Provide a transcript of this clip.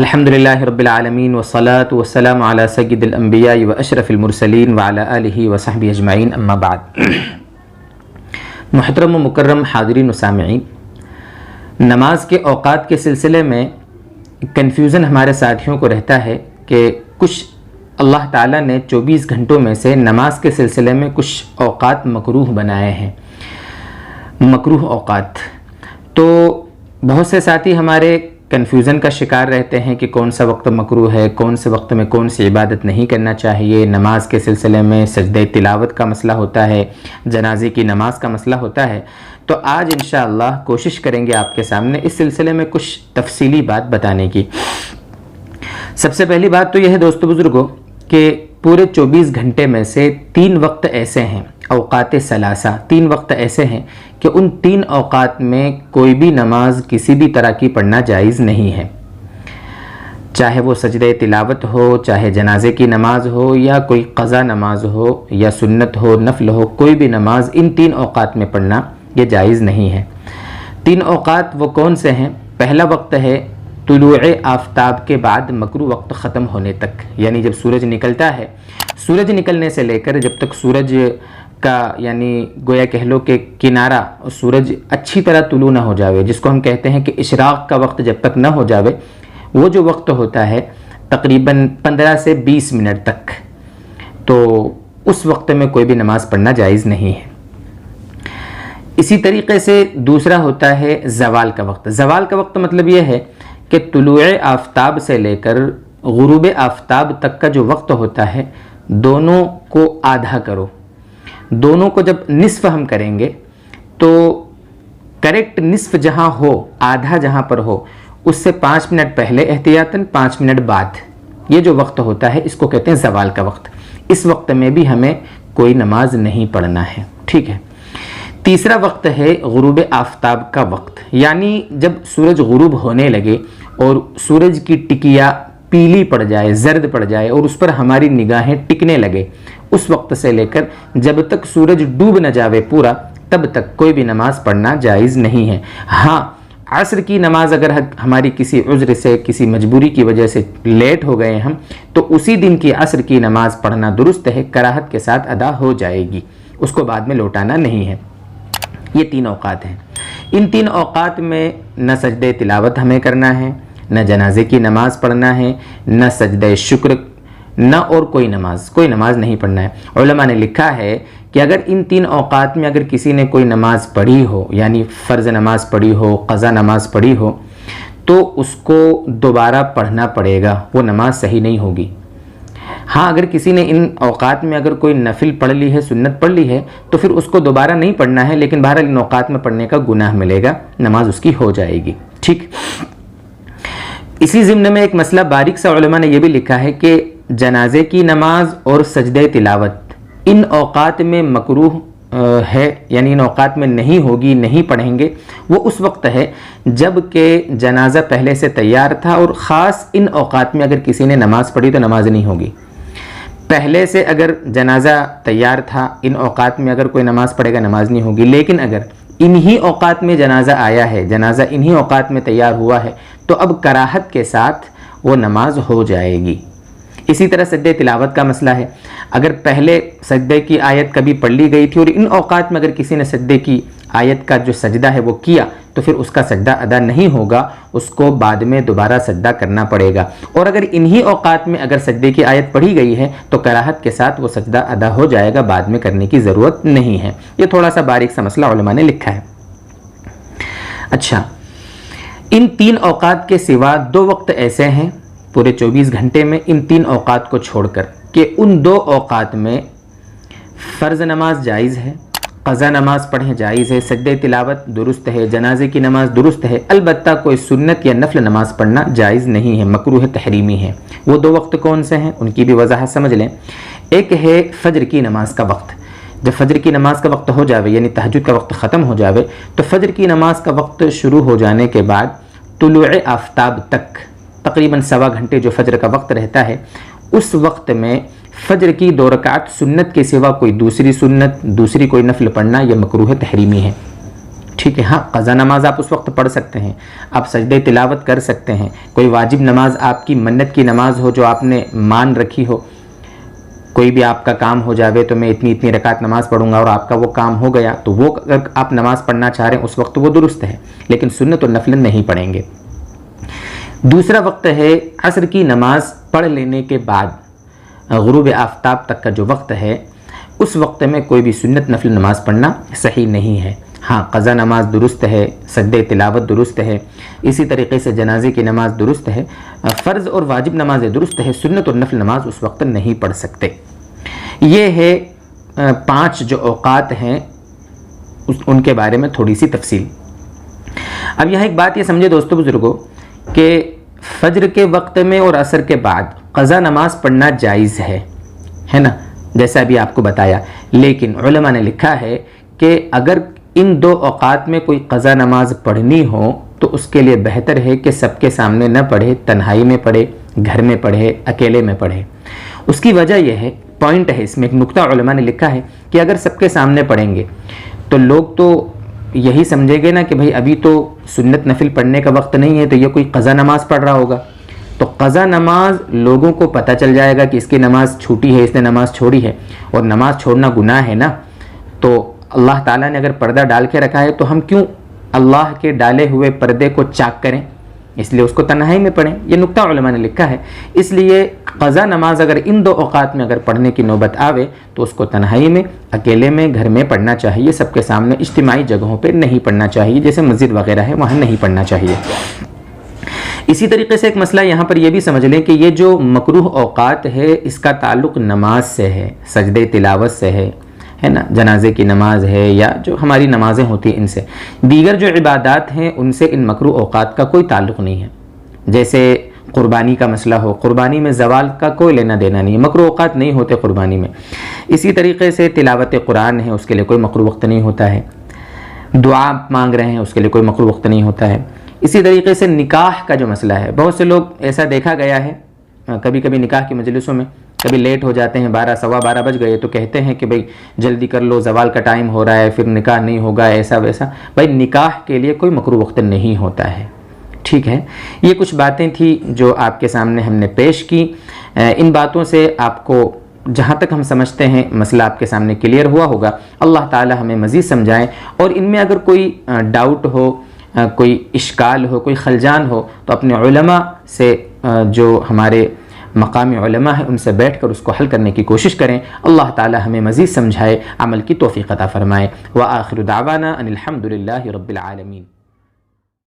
الحمدللہ رب العالمین والصلاة والسلام علی سید الانبیاء و اشرف المرسلین وعلی آلہ وصحبہ اجمعین، اما بعد۔ محترم و مکرم حاضرین و سامعین، نماز کے اوقات کے سلسلے میں کنفیوژن ہمارے ساتھیوں کو رہتا ہے کہ کچھ اللہ تعالیٰ نے 24 گھنٹوں میں سے نماز کے سلسلے میں کچھ اوقات مکروہ بنائے ہیں، مکروہ اوقات۔ تو بہت سے ساتھی ہمارے کنفیوژن کا شکار رہتے ہیں کہ کون سا وقت مکروہ ہے، کون سے وقت میں کون سی عبادت نہیں کرنا چاہیے۔ نماز کے سلسلے میں سجدہ تلاوت کا مسئلہ ہوتا ہے، جنازے کی نماز کا مسئلہ ہوتا ہے۔ تو آج انشاءاللہ کوشش کریں گے آپ کے سامنے اس سلسلے میں کچھ تفصیلی بات بتانے کی۔ سب سے پہلی بات تو یہ ہے دوستو بزرگوں کہ پورے 24 گھنٹے میں سے 3 وقت ایسے ہیں، اوقات ثلاثہ، 3 وقت ایسے ہیں کہ ان 3 اوقات میں کوئی بھی نماز کسی بھی طرح کی پڑھنا جائز نہیں ہے، چاہے وہ سجدہ تلاوت ہو، چاہے جنازے کی نماز ہو، یا کوئی قضا نماز ہو، یا سنت ہو، نفل ہو، کوئی بھی نماز ان 3 اوقات میں پڑھنا یہ جائز نہیں ہے۔ 3 اوقات وہ کون سے ہیں؟ پہلا وقت ہے طلوع آفتاب کے بعد مکروہ وقت ختم ہونے تک، یعنی جب سورج نکلتا ہے، سورج نکلنے سے لے کر جب تک سورج کا یعنی گویا کہہ لو کہ کنارہ سورج اچھی طرح طلوع نہ ہو جاوے، جس کو ہم کہتے ہیں کہ اشراق کا وقت جب تک نہ ہو جاوے، وہ جو وقت ہوتا ہے تقریباً 15 سے 20 منٹ تک، تو اس وقت میں کوئی بھی نماز پڑھنا جائز نہیں ہے۔ اسی طریقے سے دوسرا ہوتا ہے زوال کا وقت۔ زوال کا وقت مطلب یہ ہے کہ طلوع آفتاب سے لے کر غروب آفتاب تک کا جو وقت ہوتا ہے، دونوں کو آدھا کرو۔ دونوں کو جب نصف ہم کریں گے تو کریکٹ نصف جہاں ہو، آدھا جہاں پر ہو، اس سے 5 منٹ پہلے احتیاطاً 5 منٹ بعد، یہ جو وقت ہوتا ہے اس کو کہتے ہیں زوال کا وقت۔ اس وقت میں بھی ہمیں کوئی نماز نہیں پڑھنا ہے، ٹھیک ہے۔ تیسرا وقت ہے غروب آفتاب کا وقت، یعنی جب سورج غروب ہونے لگے اور سورج کی ٹکیا پیلی پڑ جائے، زرد پڑ جائے، اور اس پر ہماری نگاہیں ٹکنے لگے، اس وقت سے لے کر جب تک سورج ڈوب نہ جاوے پورا، تب تک کوئی بھی نماز پڑھنا جائز نہیں ہے۔ ہاں، عصر کی نماز اگر ہماری کسی عذر سے، کسی مجبوری کی وجہ سے لیٹ ہو گئے ہم، تو اسی دن کی عصر کی نماز پڑھنا درست ہے، کراہت کے ساتھ ادا ہو جائے گی، اس کو بعد میں لوٹانا نہیں ہے۔ یہ 3 اوقات ہیں۔ ان 3 اوقات میں نہ سجدہ تلاوت ہمیں کرنا ہے، نہ جنازے کی نماز پڑھنا ہے، نہ سجدہ شکر، نہ اور کوئی نماز نہیں پڑھنا ہے۔ علماء نے لکھا ہے کہ اگر ان 3 اوقات میں اگر کسی نے کوئی نماز پڑھی ہو، یعنی فرض نماز پڑھی ہو، قضا نماز پڑھی ہو، تو اس کو دوبارہ پڑھنا پڑے گا، وہ نماز صحیح نہیں ہوگی۔ ہاں، اگر کسی نے ان اوقات میں اگر کوئی نفل پڑھ لی ہے، سنت پڑھ لی ہے، تو پھر اس کو دوبارہ نہیں پڑھنا ہے، لیکن بہرحال ان اوقات میں پڑھنے کا گناہ ملے گا، نماز اس کی ہو جائے گی، ٹھیک۔ اسی ضمن میں ایک مسئلہ باریک سا علماء نے یہ بھی لکھا ہے کہ جنازے کی نماز اور سجدہ تلاوت ان اوقات میں مکروہ ہے، یعنی ان اوقات میں نہیں ہوگی، نہیں پڑھیں گے۔ وہ اس وقت ہے جب کہ جنازہ پہلے سے تیار تھا، اور خاص ان اوقات میں اگر کسی نے نماز پڑھی تو نماز نہیں ہوگی۔ پہلے سے اگر جنازہ تیار تھا، ان اوقات میں اگر کوئی نماز پڑھے گا نماز نہیں ہوگی، لیکن اگر انہی اوقات میں جنازہ آیا ہے، جنازہ انہی اوقات میں تیار ہوا ہے، تو اب کراہت کے ساتھ وہ نماز ہو جائے گی۔ اسی طرح سجدہ تلاوت کا مسئلہ ہے، اگر پہلے سجدے کی آیت کبھی پڑھ لی گئی تھی اور ان اوقات میں اگر کسی نے سجدے کی آیت کا جو سجدہ ہے وہ کیا، تو پھر اس کا سجدہ ادا نہیں ہوگا، اس کو بعد میں دوبارہ سجدہ کرنا پڑے گا۔ اور اگر انہی اوقات میں اگر سجدے کی آیت پڑھی گئی ہے تو کراہت کے ساتھ وہ سجدہ ادا ہو جائے گا، بعد میں کرنے کی ضرورت نہیں ہے۔ یہ تھوڑا سا باریک سا مسئلہ علماء نے لکھا ہے۔ اچھا، ان 3 اوقات کے سوا 2 وقت ایسے ہیں پورے 24 گھنٹے میں، ان 3 اوقات کو چھوڑ کر، کہ ان 2 اوقات میں فرض نماز جائز ہے، قضا نماز پڑھیں جائز ہے، سجدہ تلاوت درست ہے، جنازے کی نماز درست ہے، البتہ کوئی سنت یا نفل نماز پڑھنا جائز نہیں ہے، مکروہ تحریمی ہے۔ وہ 2 وقت کون سے ہیں؟ ان کی بھی وضاحت سمجھ لیں۔ ایک ہے فجر کی نماز کا وقت۔ جب فجر کی نماز کا وقت ہو جاوے، یعنی تہجد کا وقت ختم ہو جاوے، تو فجر کی نماز کا وقت شروع ہو جانے کے بعد طلوع آفتاب تک تقریباً 1.25 گھنٹے جو فجر کا وقت رہتا ہے، اس وقت میں فجر کی 2 رکعت سنت کے سوا کوئی دوسری سنت، دوسری کوئی نفل پڑھنا یہ مکروہ تحریمی ہے، ٹھیک ہے. ہاں قضا نماز آپ اس وقت پڑھ سکتے ہیں, آپ سجدے تلاوت کر سکتے ہیں. کوئی واجب نماز آپ کی منت کی نماز ہو جو آپ نے مان رکھی ہو, کوئی بھی آپ کا کام ہو جاوے تو میں اتنی رکعت نماز پڑھوں گا اور آپ کا وہ کام ہو گیا, تو وہ اگر آپ نماز پڑھنا چاہ رہے ہیں اس وقت وہ درست ہے, لیکن سنت اور نفل نہیں پڑھیں گے. دوسرا وقت ہے عصر کی نماز پڑھ لینے کے بعد غروب آفتاب تک کا جو وقت ہے, اس وقت میں کوئی بھی سنت نفل نماز پڑھنا صحیح نہیں ہے. ہاں قضا نماز درست ہے, سجدے تلاوت درست ہے, اسی طریقے سے جنازے کی نماز درست ہے, فرض اور واجب نماز درست ہے, سنت اور نفل نماز اس وقت نہیں پڑھ سکتے. یہ ہے 5 جو اوقات ہیں ان کے بارے میں تھوڑی سی تفصیل. اب یہاں ایک بات یہ سمجھے دوستو بزرگوں کہ فجر کے وقت میں اور عصر کے بعد قضا نماز پڑھنا جائز ہے نا, جیسا ابھی آپ کو بتایا, لیکن علماء نے لکھا ہے کہ اگر ان 2 اوقات میں کوئی قضا نماز پڑھنی ہو تو اس کے لیے بہتر ہے کہ سب کے سامنے نہ پڑھے, تنہائی میں پڑھے, گھر میں پڑھے, اکیلے میں پڑھے. اس کی وجہ یہ ہے, پوائنٹ ہے اس میں, ایک نقطہ علماء نے لکھا ہے کہ اگر سب کے سامنے پڑھیں گے تو لوگ تو یہی سمجھیں گے نا کہ بھئی ابھی تو سنت نفل پڑھنے کا وقت نہیں ہے تو یہ کوئی قضا نماز پڑھ رہا ہوگا. تو قضا نماز لوگوں کو پتہ چل جائے گا کہ اس کی نماز چھوٹی ہے, اس نے نماز چھوڑی ہے, اور نماز چھوڑنا گناہ ہے نا. تو اللہ تعالیٰ نے اگر پردہ ڈال کے رکھا ہے تو ہم کیوں اللہ کے ڈالے ہوئے پردے کو چاک کریں, اس لیے اس کو تنہائی میں پڑھیں. یہ نقطہ علماء نے لکھا ہے. اس لیے قضا نماز اگر ان 2 اوقات میں اگر پڑھنے کی نوبت آوے تو اس کو تنہائی میں, اکیلے میں, گھر میں پڑھنا چاہیے, سب کے سامنے اجتماعی جگہوں پہ نہیں پڑھنا چاہیے, جیسے مسجد وغیرہ ہے وہاں نہیں پڑھنا چاہیے. اسی طریقے سے ایک مسئلہ یہاں پر یہ بھی سمجھ لیں کہ یہ جو مکروہ اوقات ہے اس کا تعلق نماز سے ہے, سجدے تلاوت سے ہے نا, جنازے کی نماز ہے یا جو ہماری نمازیں ہوتی ہیں ان سے. دیگر جو عبادات ہیں ان سے ان مکروہ اوقات کا کوئی تعلق نہیں ہے. جیسے قربانی کا مسئلہ ہو, قربانی میں زوال کا کوئی لینا دینا نہیں ہے, مکروہ اوقات نہیں ہوتے قربانی میں. اسی طریقے سے تلاوت قرآن ہے, اس کے لیے کوئی مکروہ وقت نہیں ہوتا ہے. دعا مانگ رہے ہیں, اس کے لیے کوئی مکروہ وقت نہیں ہوتا ہے. اسی طریقے سے نکاح کا جو مسئلہ ہے, بہت سے لوگ ایسا دیکھا گیا ہے کبھی کبھی نکاح کی مجلسوں میں کبھی لیٹ ہو جاتے ہیں, 12 سوا 12 بج گئے تو کہتے ہیں کہ بھئی جلدی کر لو, زوال کا ٹائم ہو رہا ہے, پھر نکاح نہیں ہوگا, ایسا ویسا. بھئی نکاح کے لیے کوئی مکروہ وقت نہیں ہوتا ہے. ٹھیک ہے, یہ کچھ باتیں تھیں جو آپ کے سامنے ہم نے پیش کی. ان باتوں سے آپ کو جہاں تک ہم سمجھتے ہیں مسئلہ آپ کے سامنے کلیئر ہوا ہوگا. اللہ تعالی ہمیں مزید سمجھائیں, اور ان میں اگر کوئی ڈاؤٹ ہو, کوئی اشکال ہو, کوئی خلجان ہو تو اپنے علماء سے جو ہمارے مقامی علماء ہیں ان سے بیٹھ کر اس کو حل کرنے کی کوشش کریں. اللہ تعالی ہمیں مزید سمجھائے, عمل کی توفیق عطا فرمائے. وآخر دعوانا ان الحمد للہ رب العالمین.